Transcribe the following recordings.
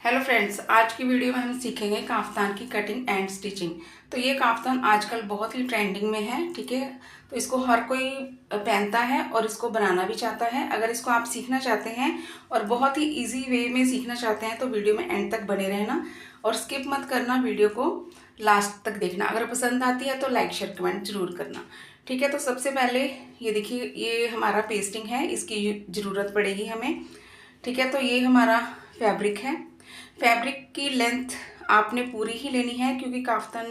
Hello friends, आज की video में हम सीखेंगे काफ्तान की कटिंग एंड स्टिचिंग। तो ये काफ्तान आजकल बहुत ही ट्रेंडिंग में है, ठीक है। तो इसको हर कोई पहनता है और इसको बनाना भी चाहता है। अगर इसको आप सीखना चाहते हैं और बहुत ही इजी वे में सीखना चाहते हैं तो वीडियो में एंड तक बने रहना और स्किप मत करना, वीडियो को लास्ट तक देखना। अगर पसंद आती है तो लाइक शेयर कमेंट जरूर करना, ठीक है। तो सबसे पहले ये देखिए, ये हमारा पेस्टिंग है, इसकी ज़रूरत पड़ेगी हमें, ठीक है। तो ये हमारा फैब्रिक है। फैब्रिक की लेंथ आपने पूरी ही लेनी है क्योंकि काफ्तान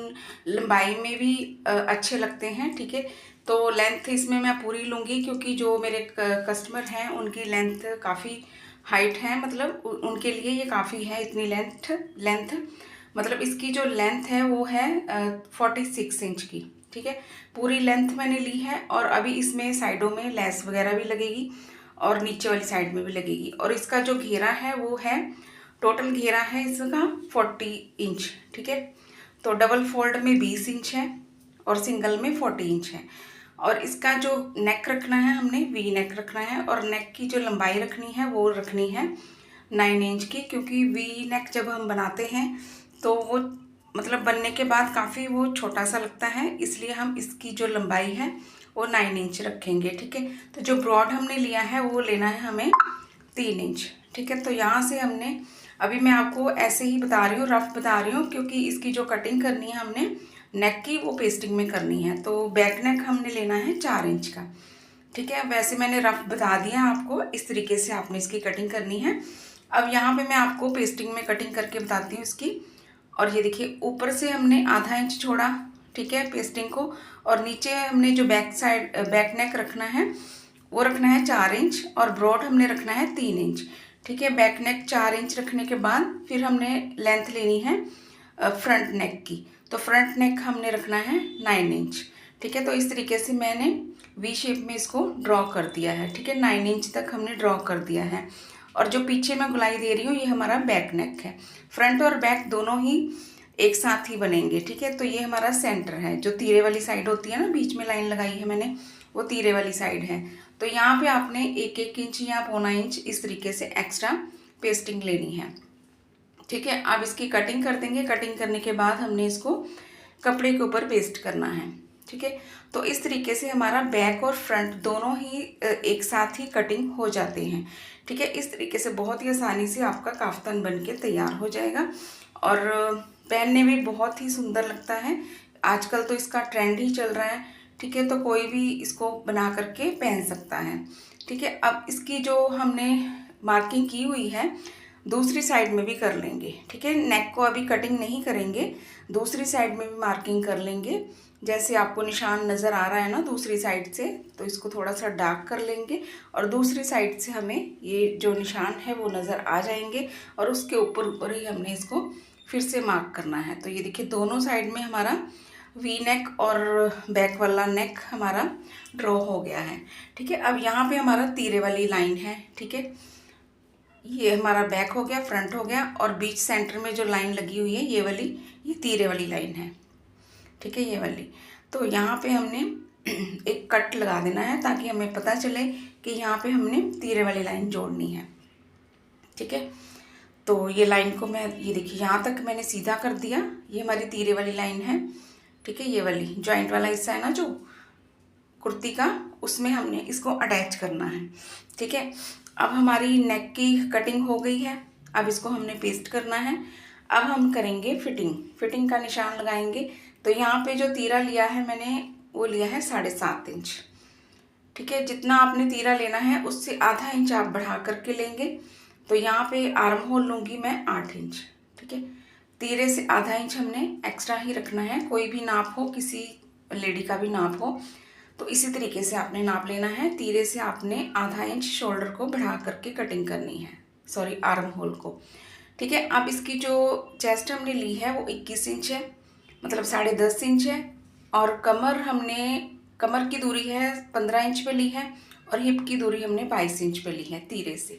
लंबाई में भी अच्छे लगते हैं, ठीक है। तो लेंथ इसमें मैं पूरी लूँगी क्योंकि जो मेरे कस्टमर हैं उनकी लेंथ काफ़ी हाइट है, मतलब उनके लिए ये काफ़ी है इतनी लेंथ मतलब इसकी जो लेंथ है वो है 46 इंच की, ठीक है। पूरी लेंथ मैंने ली है और अभी इसमें साइडों में लेस वगैरह भी लगेगी और नीचे वाली साइड में भी लगेगी। और इसका जो घेरा है वो है, टोटल घेरा है इसका 40 इंच, ठीक है। तो डबल फोल्ड में 20 इंच है और सिंगल में 40 इंच है। और इसका जो नेक रखना है, हमने वी नेक रखना है और नेक की जो लंबाई रखनी है वो रखनी है 9 इंच की, क्योंकि वी नेक जब हम बनाते हैं तो वो मतलब बनने के बाद काफ़ी वो छोटा सा लगता है, इसलिए हम इसकी जो लंबाई है वो 9 इंच रखेंगे, ठीक है। तो जो ब्रॉड हमने लिया है वो लेना है हमें 3 इंच, ठीक है। तो यहाँ से हमने, अभी मैं आपको ऐसे ही बता रही हूँ, रफ बता रही हूँ, क्योंकि इसकी जो कटिंग करनी है हमने नेक की वो पेस्टिंग में करनी है। तो बैक नेक हमने लेना है 4 इंच का, ठीक है। वैसे मैंने रफ बता दिया आपको, इस तरीके से आपने इसकी कटिंग करनी है। अब यहाँ पे मैं आपको पेस्टिंग में कटिंग करके बताती हूँ इसकी। और ये देखिए, ऊपर से हमने आधा इंच छोड़ा, ठीक है, पेस्टिंग को। और नीचे हमने जो बैक साइड बैक नेक रखना है वो रखना है 4 इंच और ब्रॉड हमने रखना है 3 इंच, ठीक है। बैक नेक 4 इंच रखने के बाद फिर हमने लेंथ लेनी है फ्रंट नेक की। तो फ्रंट नेक हमने रखना है 9 इंच, ठीक है। तो इस तरीके से मैंने वी शेप में इसको ड्रॉ कर दिया है, ठीक है। 9 इंच तक हमने ड्रॉ कर दिया है। और जो पीछे मैं गुलाई दे रही हूँ ये हमारा बैक नेक है। फ्रंट और बैक दोनों ही एक साथ ही बनेंगे, ठीक है। तो ये हमारा सेंटर है, जो तीरे वाली साइड होती है ना, बीच में लाइन लगाई है मैंने, वो तीरे वाली साइड है। तो यहाँ पे आपने 1-1 इंच या पौना इंच इस तरीके से एक्स्ट्रा पेस्टिंग लेनी है, ठीक है। अब इसकी कटिंग कर देंगे। कटिंग करने के बाद हमने इसको कपड़े के ऊपर पेस्ट करना है, ठीक है। तो इस तरीके से हमारा बैक और फ्रंट दोनों ही एक साथ ही कटिंग हो जाते हैं, ठीक है। इस तरीके से बहुत ही आसानी से आपका काफ्तान बन के तैयार हो जाएगा और पहनने में बहुत ही सुंदर लगता है। आजकल तो इसका ट्रेंड ही चल रहा है, ठीक है। तो कोई भी इसको बना करके पहन सकता है, ठीक है। अब इसकी जो हमने मार्किंग की हुई है दूसरी साइड में भी कर लेंगे, ठीक है। नेक को अभी कटिंग नहीं करेंगे, दूसरी साइड में भी मार्किंग कर लेंगे। जैसे आपको निशान नज़र आ रहा है ना दूसरी साइड से, तो इसको थोड़ा सा डार्क कर लेंगे और दूसरी साइड से हमें ये जो निशान है वो नज़र आ जाएंगे और उसके ऊपर ऊपर ही हमने इसको फिर से मार्क करना है। तो ये देखिए, दोनों साइड में हमारा वी नेक और बैक वाला नेक हमारा ड्रॉ हो गया है, ठीक है। अब यहाँ पे हमारा तीरे वाली लाइन है, ठीक है। ये हमारा बैक हो गया, फ्रंट हो गया और बीच सेंटर में जो लाइन लगी हुई है ये वाली, ये तीरे वाली लाइन है, ठीक है, ये वाली। तो यहाँ पे हमने एक कट लगा देना है ताकि हमें पता चले कि यहाँ पे हमने तीरे वाली लाइन जोड़नी है, ठीक है। तो ये लाइन को मैं, ये देखिए यहाँ तक मैंने सीधा कर दिया, ये हमारी तीरे वाली लाइन है, ठीक है। ये वाली जॉइंट वाला हिस्सा है ना जो कुर्ती का, उसमें हमने इसको अटैच करना है, ठीक है। अब हमारी नेक की कटिंग हो गई है, अब इसको हमने पेस्ट करना है। अब हम करेंगे फिटिंग का निशान लगाएंगे। तो यहाँ पे जो तीरा लिया है मैंने वो लिया है 7.5 इंच, ठीक है। जितना आपने तीरा लेना है उससे आधा इंच आप बढ़ा करके लेंगे। तो यहाँ पे आर्म होल लूँगी मैं 8 इंच, ठीक है। तीरे से आधा इंच हमने एक्स्ट्रा ही रखना है, कोई भी नाप हो, किसी लेडी का भी नाप हो, तो इसी तरीके से आपने नाप लेना है। तीरे से आपने आधा इंच शोल्डर को बढ़ा करके कटिंग करनी है, सॉरी आर्म होल को, ठीक है। अब इसकी जो चेस्ट हमने ली है वो 21 इंच है, मतलब 10.5 इंच है। और कमर की दूरी है 15 इंच पे ली है और हिप की दूरी हमने 22 इंच पे ली है तीरे से,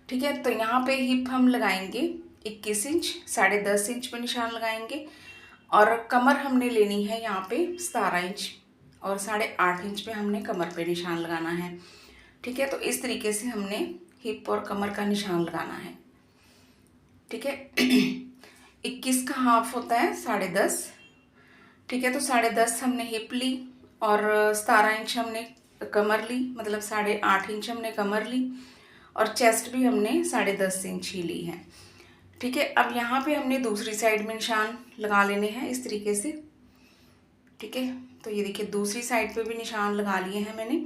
ठीक है। तो यहाँ पे हिप हम लगाएंगे 21 इंच, 10.5 इंच पे निशान लगाएंगे। और कमर हमने लेनी है यहाँ पे 17 इंच और 8.5 इंच पे हमने कमर पे निशान लगाना है, ठीक है। तो इस तरीके से हमने हिप और कमर का निशान लगाना है, ठीक है। 21 का हाफ होता है 10.5। ठीक है, तो 10.5 हमने हिप ली और 17 इंच हमने कमर ली, मतलब 8.5 इंच हमने कमर ली और चेस्ट भी हमने 10.5 इंच ही ली है। ठीक है, अब यहाँ पे हमने दूसरी साइड में निशान लगा लेने हैं इस तरीके से। ठीक है, तो ये देखिए दूसरी साइड पे भी निशान लगा लिए हैं मैंने।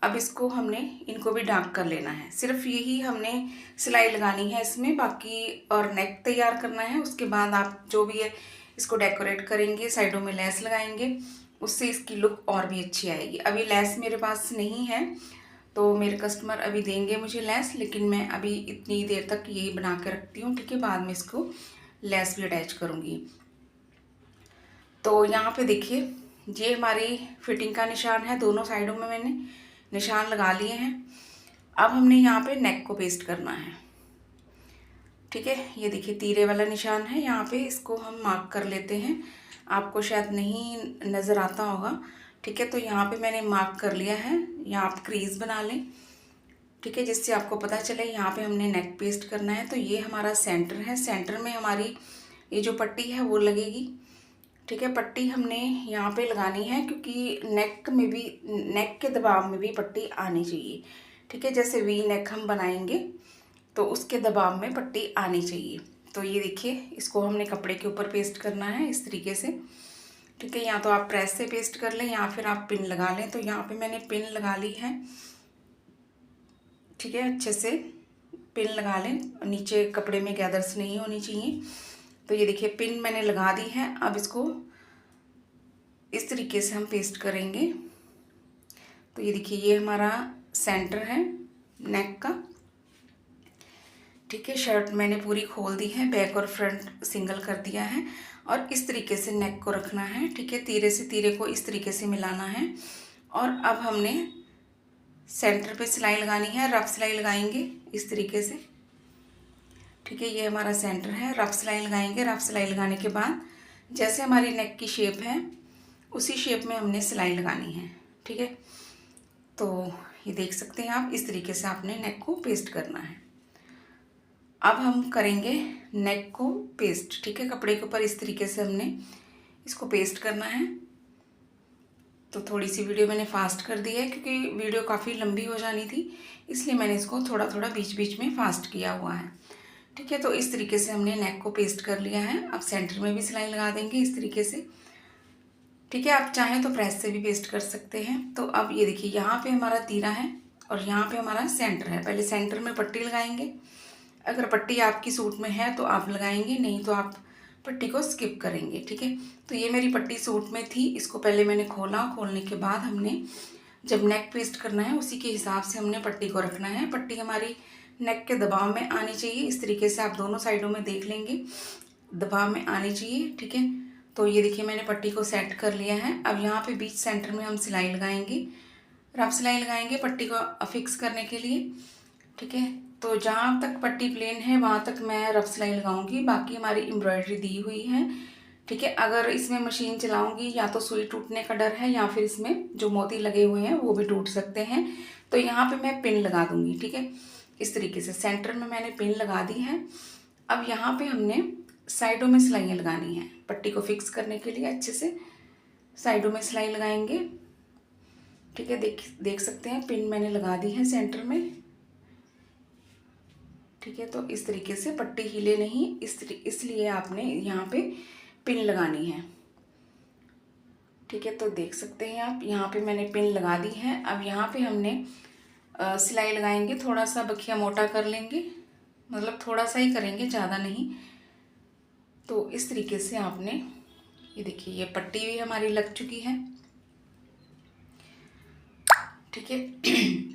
अब इसको हमने इनको भी डार्क कर लेना है। सिर्फ यही हमने सिलाई लगानी है इसमें, बाकी और नेक तैयार करना है। उसके बाद आप जो भी है इसको डेकोरेट करेंगे, साइडों में लेस लगाएंगे, उससे इसकी लुक और भी अच्छी आएगी। अभी लेस मेरे पास नहीं है तो मेरे कस्टमर अभी देंगे मुझे लेस, लेकिन मैं अभी इतनी देर तक यही बना के रखती हूँ। ठीक है, बाद में इसको लेस भी अटैच करूँगी। तो यहाँ पे देखिए ये हमारी फिटिंग का निशान है, दोनों साइडों में मैंने निशान लगा लिए हैं। अब हमने यहाँ पे नेक को पेस्ट करना है। ठीक है, ये देखिए तीरे वाला निशान है, यहाँ पे इसको हम मार्क कर लेते हैं। आपको शायद नहीं नज़र आता होगा। ठीक है, तो यहाँ पे मैंने मार्क कर लिया है। यहाँ आप क्रीज बना लें, ठीक है, जिससे आपको पता चले यहाँ पे हमने नेक पेस्ट करना है। तो ये हमारा सेंटर है, सेंटर में हमारी ये जो पट्टी है वो लगेगी। ठीक है, पट्टी हमने यहाँ पे लगानी है क्योंकि नेक में भी, नेक के दबाव में भी पट्टी आनी चाहिए। ठीक है, जैसे वी नेक हम बनाएंगे तो उसके दबाव में पट्टी आनी चाहिए। तो ये देखिए इसको हमने कपड़े के ऊपर पेस्ट करना है इस तरीके से। ठीक है, या तो आप प्रेस से पेस्ट कर लें या फिर आप पिन लगा लें। तो यहाँ पे मैंने पिन लगा ली है। ठीक है, अच्छे से पिन लगा लें, नीचे कपड़े में गैदर्स नहीं होनी चाहिए। तो ये देखिए पिन मैंने लगा दी है। अब इसको इस तरीके से हम पेस्ट करेंगे। तो ये देखिए ये हमारा सेंटर है नेक का। ठीक है, शर्ट मैंने पूरी खोल दी है, बैक और फ्रंट सिंगल कर दिया है और इस तरीके से नेक को रखना है। ठीक है, तीरे से तीरे को इस तरीके से मिलाना है और अब हमने सेंटर पे सिलाई लगानी है, रफ सिलाई लगाएंगे इस तरीके से। ठीक है, ये हमारा सेंटर है, रफ सिलाई लगाएंगे। रफ सिलाई लगाने के बाद जैसे हमारी नेक की शेप है उसी शेप में हमने सिलाई लगानी है। ठीक है, तो ये देख सकते हैं आप, इस तरीके से आपने नेक को पेस्ट करना है। अब हम करेंगे नेक को पेस्ट। ठीक है, कपड़े के ऊपर इस तरीके से हमने इसको पेस्ट करना है। तो थोड़ी सी वीडियो मैंने फास्ट कर दी है क्योंकि वीडियो काफ़ी लंबी हो जानी थी, इसलिए मैंने इसको थोड़ा थोड़ा बीच बीच में फास्ट किया हुआ है। ठीक है, तो इस तरीके से हमने नेक को पेस्ट कर लिया है। अब सेंटर में भी सिलाई लगा देंगे इस तरीके से। ठीक है, आप चाहें तो प्रेस से भी पेस्ट कर सकते हैं। तो अब ये देखिए यहाँ पे हमारा तीरा है और यहाँ पे हमारा सेंटर है। पहले सेंटर में पट्टी लगाएंगे, अगर पट्टी आपकी सूट में है तो आप लगाएंगे, नहीं तो आप पट्टी को स्किप करेंगे। ठीक है, तो ये मेरी पट्टी सूट में थी, इसको पहले मैंने खोला, खोलने के बाद हमने जब नेक पेस्ट करना है उसी के हिसाब से हमने पट्टी को रखना है। पट्टी हमारी नेक के दबाव में आनी चाहिए, इस तरीके से आप दोनों साइडों में देख लेंगे, दबाव में आनी चाहिए। ठीक है, तो ये देखिए मैंने पट्टी को सेट कर लिया है। अब यहाँ पे बीच सेंटर में हम सिलाई लगाएंगे, रफ सिलाई लगाएंगे पट्टी को फिक्स करने के लिए। ठीक है, तो जहाँ तक पट्टी प्लेन है वहाँ तक मैं रफ सिलाई लगाऊंगी, बाकी हमारी एम्ब्रॉयडरी दी हुई है। ठीक है, अगर इसमें मशीन चलाऊंगी या तो सुई टूटने का डर है या फिर इसमें जो मोती लगे हुए हैं वो भी टूट सकते हैं। तो यहाँ पे मैं पिन लगा दूंगी। ठीक है, इस तरीके से सेंटर में मैंने पिन लगा दी है। अब यहाँ पे हमने साइडों में सिलाइयाँ लगानी है पट्टी को फिक्स करने के लिए, अच्छे से साइडों में सिलाई लगाएंगे। ठीक है, देख सकते हैं पिन मैंने लगा दी है सेंटर में। ठीक है, तो इस तरीके से पट्टी हिले नहीं, इसलिए आपने यहाँ पे पिन लगानी है। ठीक है, तो देख सकते हैं आप, यहाँ पे मैंने पिन लगा दी है। अब यहाँ पे हमने सिलाई लगाएंगे, थोड़ा सा बखिया मोटा कर लेंगे, मतलब थोड़ा सा ही करेंगे, ज़्यादा नहीं। तो इस तरीके से आपने, ये देखिए ये पट्टी भी हमारी लग चुकी है। ठीक है,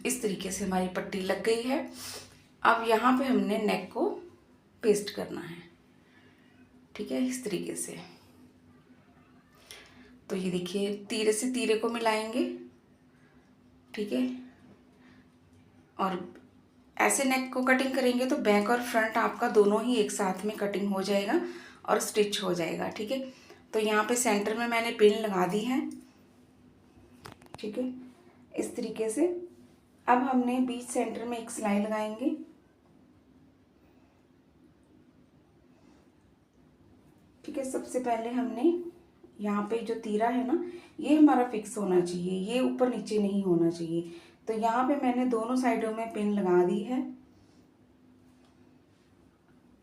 इस तरीके से हमारी पट्टी लग गई है। अब यहाँ पे हमने नेक को पेस्ट करना है। ठीक है, इस तरीके से। तो ये देखिए तीरे से तीरे को मिलाएंगे। ठीक है, और ऐसे नेक को कटिंग करेंगे तो बैक और फ्रंट आपका दोनों ही एक साथ में कटिंग हो जाएगा और स्टिच हो जाएगा। ठीक है, तो यहाँ पे सेंटर में मैंने पिन लगा दी है। ठीक है, इस तरीके से। अब हमने बीच सेंटर में एक सिलाई लगाएंगे। ठीक है, सबसे पहले हमने यहाँ पे जो तीरा है ना, ये हमारा फिक्स होना चाहिए, ये ऊपर नीचे नहीं होना चाहिए। तो यहाँ पे मैंने दोनों साइडों में पिन लगा दी है।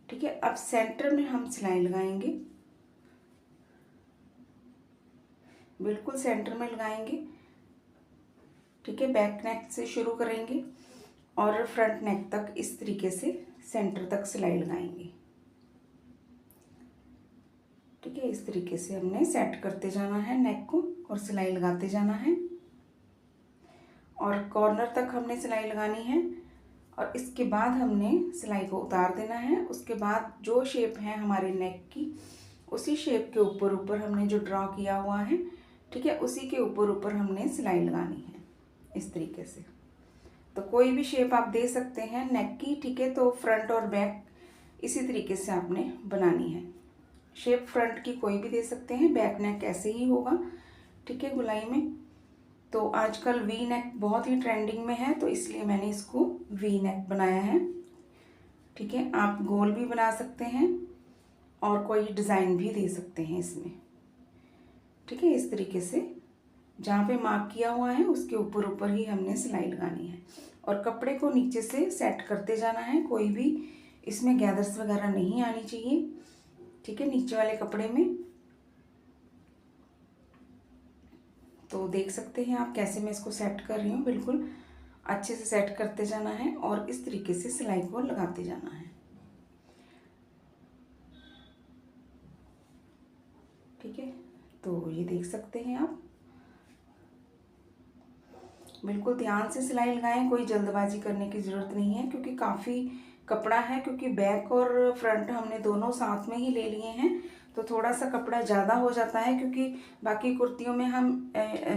ठीक है, अब सेंटर में हम सिलाई लगाएंगे, बिल्कुल सेंटर में लगाएंगे। ठीक है, बैक नेक से शुरू करेंगे और फ्रंट नेक तक इस तरीके से सेंटर तक सिलाई लगाएंगे। ठीक है, इस तरीके से हमने सेट करते जाना है नेक को और सिलाई लगाते जाना है और कॉर्नर तक हमने सिलाई लगानी है और इसके बाद हमने सिलाई को उतार देना है। उसके बाद जो शेप है हमारे नेक की, उसी शेप के ऊपर ऊपर हमने जो ड्रॉ किया हुआ है, ठीक है, उसी के ऊपर ऊपर हमने सिलाई लगानी है इस तरीके से। तो कोई भी शेप आप दे सकते हैं नेक की। ठीक है, तो फ्रंट और बैक इसी तरीके से आपने बनानी है। शेप फ्रंट की कोई भी दे सकते हैं, बैक नेक ऐसे ही होगा। ठीक है, गुलाई में तो आजकल वी नेक बहुत ही ट्रेंडिंग में है, तो इसलिए मैंने इसको वी नेक बनाया है। ठीक है, आप गोल भी बना सकते हैं और कोई डिज़ाइन भी दे सकते हैं इसमें। ठीक है, इस तरीके से जहाँ पे मार्क किया हुआ है उसके ऊपर ऊपर ही हमने सिलाई लगानी है और कपड़े को नीचे से सेट करते जाना है। कोई भी इसमें गैदर्स वगैरह नहीं आनी चाहिए। ठीक है, नीचे वाले कपड़े में तो देख सकते हैं आप कैसे मैं इसको सेट कर रही हूँ। बिल्कुल अच्छे से सेट करते जाना है और इस तरीके से सिलाई को लगाते जाना है। ठीक है, तो ये देख सकते हैं आप, बिल्कुल ध्यान से सिलाई लगाएं, कोई जल्दबाजी करने की ज़रूरत नहीं है क्योंकि काफ़ी कपड़ा है। क्योंकि बैक और फ्रंट हमने दोनों साथ में ही ले लिए हैं, तो थोड़ा सा कपड़ा ज़्यादा हो जाता है। क्योंकि बाकी कुर्तियों में हम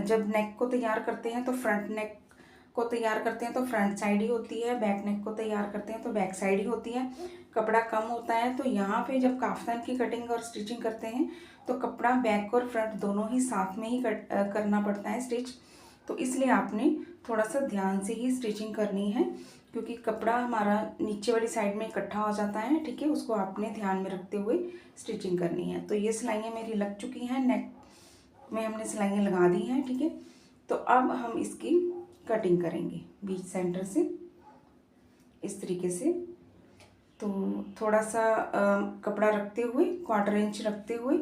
जब नेक को तैयार करते हैं तो फ्रंट नेक को तैयार करते हैं तो फ्रंट साइड ही होती है, बैक नेक को तैयार करते हैं तो बैक साइड ही होती है, कपड़ा कम होता है। तो यहाँ पे जब काफ्तान की कटिंग और स्टिचिंग करते हैं तो कपड़ा बैक और फ्रंट दोनों ही साथ में ही करना पड़ता है स्टिच। तो इसलिए आपने थोड़ा सा ध्यान से ही स्टिचिंग करनी है क्योंकि कपड़ा हमारा नीचे वाली साइड में इकट्ठा हो जाता है। ठीक है, उसको आपने ध्यान में रखते हुए स्टिचिंग करनी है। तो ये सिलाइयाँ मेरी लग चुकी हैं, नेक में हमने सिलाइयाँ लगा दी हैं। ठीक है, तो अब हम इसकी कटिंग करेंगे बीच सेंटर से इस तरीके से। तो थोड़ा सा कपड़ा रखते हुए, 1/4 इंच रखते हुए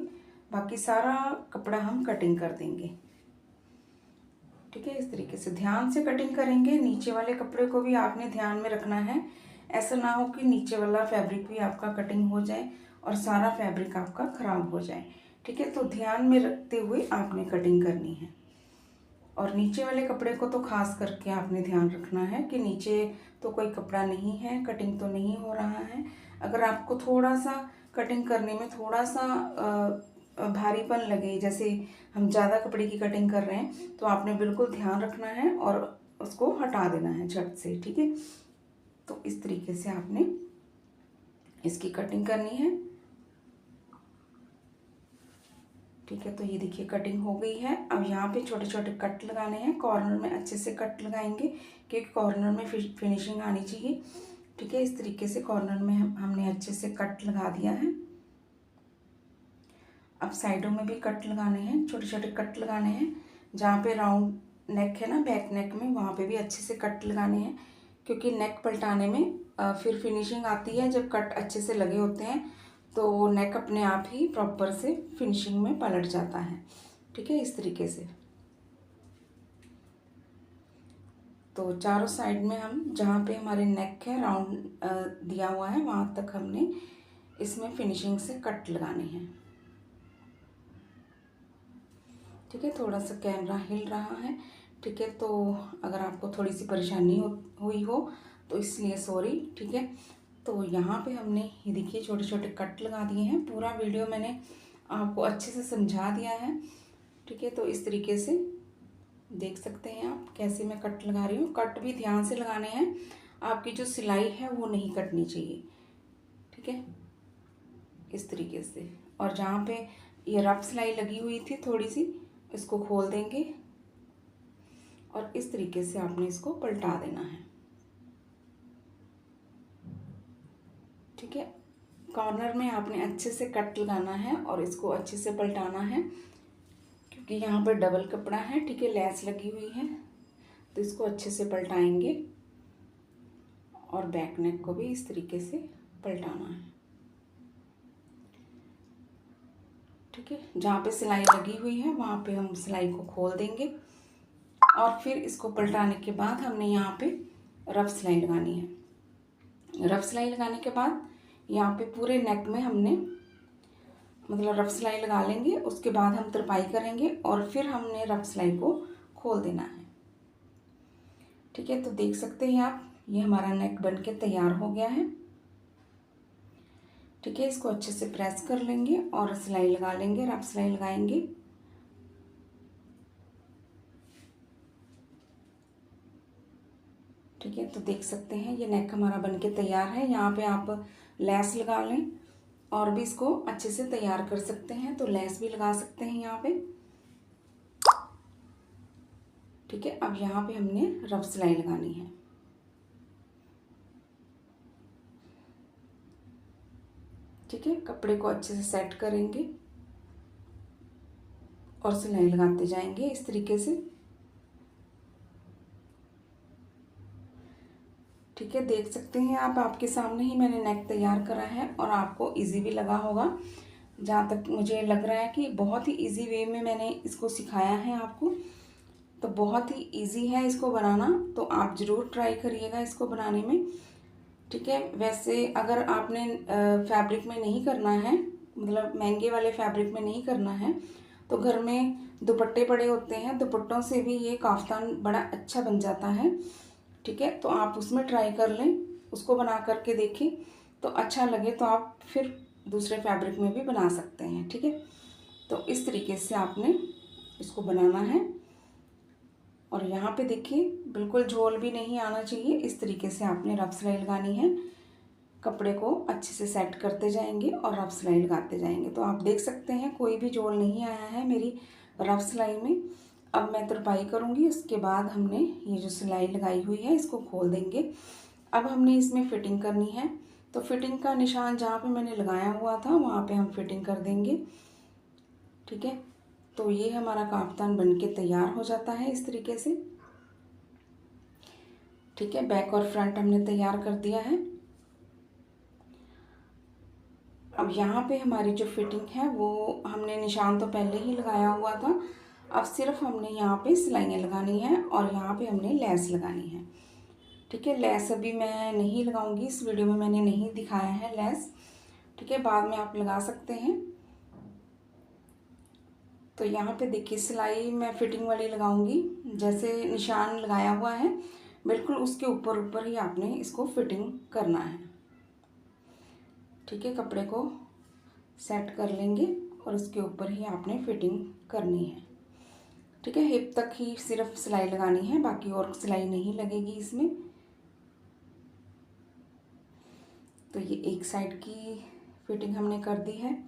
बाकी सारा कपड़ा हम कटिंग कर देंगे। ठीक है, इस तरीके से ध्यान से कटिंग करेंगे। नीचे वाले कपड़े को भी आपने ध्यान में रखना है, ऐसा ना हो कि नीचे वाला फैब्रिक भी आपका कटिंग हो जाए और सारा फैब्रिक आपका ख़राब हो जाए। ठीक है, तो ध्यान में रखते हुए आपने कटिंग करनी है और नीचे वाले कपड़े को तो खास करके आपने ध्यान रखना है कि नीचे तो कोई कपड़ा नहीं है, कटिंग तो नहीं हो रहा है। अगर आपको थोड़ा सा कटिंग करने में थोड़ा सा भारीपन लगे, जैसे हम ज़्यादा कपड़े की कटिंग कर रहे हैं, तो आपने बिल्कुल ध्यान रखना है और उसको हटा देना है झट से। ठीक है, तो इस तरीके से आपने इसकी कटिंग करनी है। ठीक है, तो ये देखिए कटिंग हो गई है। अब यहाँ पे छोटे छोटे कट लगाने हैं, कॉर्नर में अच्छे से कट लगाएंगे क्योंकि कॉर्नर में फिनिशिंग आनी चाहिए। ठीक है, इस तरीके से कॉर्नर में हमने अच्छे से कट लगा दिया है। अब साइडों में भी कट लगाने हैं, छोटे छोटे कट लगाने हैं। जहाँ पे राउंड नेक है ना बैक नेक में, वहाँ पे भी अच्छे से कट लगाने हैं क्योंकि नेक पलटाने में फिर फिनिशिंग आती है। जब कट अच्छे से लगे होते हैं तो नेक अपने आप ही प्रॉपर से फिनिशिंग में पलट जाता है। ठीक है, इस तरीके से। तो चारों साइड में हम जहाँ पे हमारे नेक है राउंड दिया हुआ है वहाँ तक हमने इसमें फिनिशिंग से कट लगाने हैं। ठीक है, थोड़ा सा कैमरा हिल रहा है। ठीक है, तो अगर आपको थोड़ी सी परेशानी हुई हो तो इसलिए सॉरी। ठीक है, तो यहाँ पे हमने ये देखिए छोटे छोटे कट लगा दिए हैं। पूरा वीडियो मैंने आपको अच्छे से समझा दिया है। ठीक है, तो इस तरीके से देख सकते हैं आप कैसे मैं कट लगा रही हूँ। कट भी ध्यान से लगाने हैं, आपकी जो सिलाई है वो नहीं कटनी चाहिए। ठीक है, इस तरीके से। और जहाँ पे ये रफ सिलाई लगी हुई थी थोड़ी सी, इसको खोल देंगे और इस तरीके से आपने इसको पलटा देना है। ठीक है, कॉर्नर में आपने अच्छे से कट लगाना है और इसको अच्छे से पलटाना है, क्योंकि यहाँ पर डबल कपड़ा है, ठीक है, लेस लगी हुई है। तो इसको अच्छे से पलटाएंगे और बैक नेक को भी इस तरीके से पलटाना है, ठीक है। जहाँ पे सिलाई लगी हुई है वहाँ पे हम सिलाई को खोल देंगे और फिर इसको पलटाने के बाद हमने यहाँ पे रफ सिलाई लगानी है। रफ सिलाई लगाने के बाद यहाँ पे पूरे नेक में हमने मतलब रफ सिलाई लगा लेंगे। उसके बाद हम तरपाई करेंगे और फिर हमने रफ सिलाई को खोल देना है, ठीक है। तो देख सकते हैं आप, ये हमारा नेक बन के तैयार हो गया है, ठीक है। इसको अच्छे से प्रेस कर लेंगे और सिलाई लगा लेंगे, रफ सिलाई लगाएंगे। ठीक है, तो देख सकते हैं ये नेक हमारा बनके तैयार है। यहाँ पे आप लेस लगा लें और भी इसको अच्छे से तैयार कर सकते हैं, तो लेस भी लगा सकते हैं यहाँ पे, ठीक है। अब यहाँ पे हमने रफ सिलाई लगानी है, ठीक है। कपड़े को अच्छे से सेट करेंगे और सिलाई लगाते जाएंगे इस तरीके से, ठीक है। देख सकते हैं आप, आपके सामने ही मैंने नेक तैयार करा है और आपको इजी भी लगा होगा। जहाँ तक मुझे लग रहा है कि बहुत ही इजी वे में मैंने इसको सिखाया है आपको, तो बहुत ही इजी है इसको बनाना। तो आप ज़रूर ट्राई करिएगा इसको बनाने में, ठीक है। वैसे अगर आपने फैब्रिक में नहीं करना है, मतलब महंगे वाले फैब्रिक में नहीं करना है, तो घर में दुपट्टे पड़े होते हैं, दुपट्टों से भी ये काफ्तान बड़ा अच्छा बन जाता है, ठीक है। तो आप उसमें ट्राई कर लें, उसको बना करके देखें, तो अच्छा लगे तो आप फिर दूसरे फैब्रिक में भी बना सकते हैं, ठीक है। तो इस तरीके से आपने इसको बनाना है और यहाँ पे देखिए बिल्कुल झोल भी नहीं आना चाहिए, इस तरीके से आपने रफ सिलाई लगानी है। कपड़े को अच्छे से सेट करते जाएंगे और रफ सिलाई लगाते जाएंगे। तो आप देख सकते हैं कोई भी झोल नहीं आया है मेरी रफ सिलाई में। अब मैं तरपाई करूँगी, उसके बाद हमने ये जो सिलाई लगाई हुई है इसको खोल देंगे। अब हमने इसमें फ़िटिंग करनी है, तो फिटिंग का निशान जहाँ पे मैंने लगाया हुआ था वहाँ पे हम फिटिंग कर देंगे, ठीक है। तो ये हमारा काफ्तान बनके तैयार हो जाता है इस तरीके से, ठीक है। बैक और फ्रंट हमने तैयार कर दिया है। अब यहाँ पे हमारी जो फिटिंग है वो हमने निशान तो पहले ही लगाया हुआ था, अब सिर्फ हमने यहाँ पे सिलाइयाँ लगानी है और यहाँ पे हमने लेस लगानी है, ठीक है। लेस अभी मैं नहीं लगाऊंगी, इस वीडियो में मैंने नहीं दिखाया है लेस, ठीक है, बाद में आप लगा सकते हैं। तो यहाँ पे देखिए सिलाई मैं फिटिंग वाली लगाऊंगी, जैसे निशान लगाया हुआ है बिल्कुल उसके ऊपर ऊपर ही आपने इसको फिटिंग करना है, ठीक है। कपड़े को सेट कर लेंगे और उसके ऊपर ही आपने फिटिंग करनी है, ठीक है। हिप तक ही सिर्फ सिलाई लगानी है, बाकी और सिलाई नहीं लगेगी इसमें। तो ये एक साइड की फिटिंग हमने कर दी है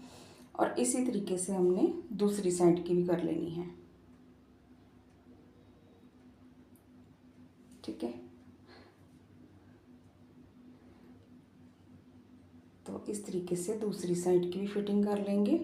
और इसी तरीके से हमने दूसरी साइड की भी कर लेनी है, ठीक है। तो इस तरीके से दूसरी साइड की भी फिटिंग कर लेंगे।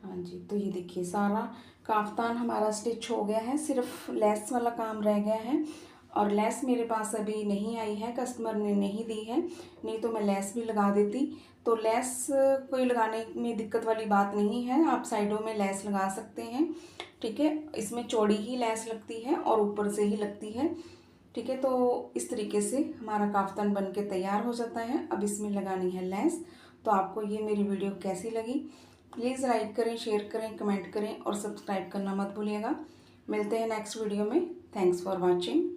हाँ जी, तो ये देखिए सारा काफ्तान हमारा स्टिच हो गया है, सिर्फ लेस वाला काम रह गया है और लेस मेरे पास अभी नहीं आई है, कस्टमर ने नहीं दी है, नहीं तो मैं लेस भी लगा देती। तो लेस कोई लगाने में दिक्कत वाली बात नहीं है, आप साइडों में लेस लगा सकते हैं, ठीक है। इसमें चौड़ी ही लेस लगती है और ऊपर से ही लगती है, ठीक है। तो इस तरीके से हमारा काफ्तान बनके तैयार हो जाता है। अब इसमें लगानी है लेस। तो आपको ये मेरी वीडियो कैसी लगी प्लीज़ लाइक करें, शेयर करें, कमेंट करें और सब्सक्राइब करना मत भूलिएगा। मिलते हैं नेक्स्ट वीडियो में। Thanks for watching.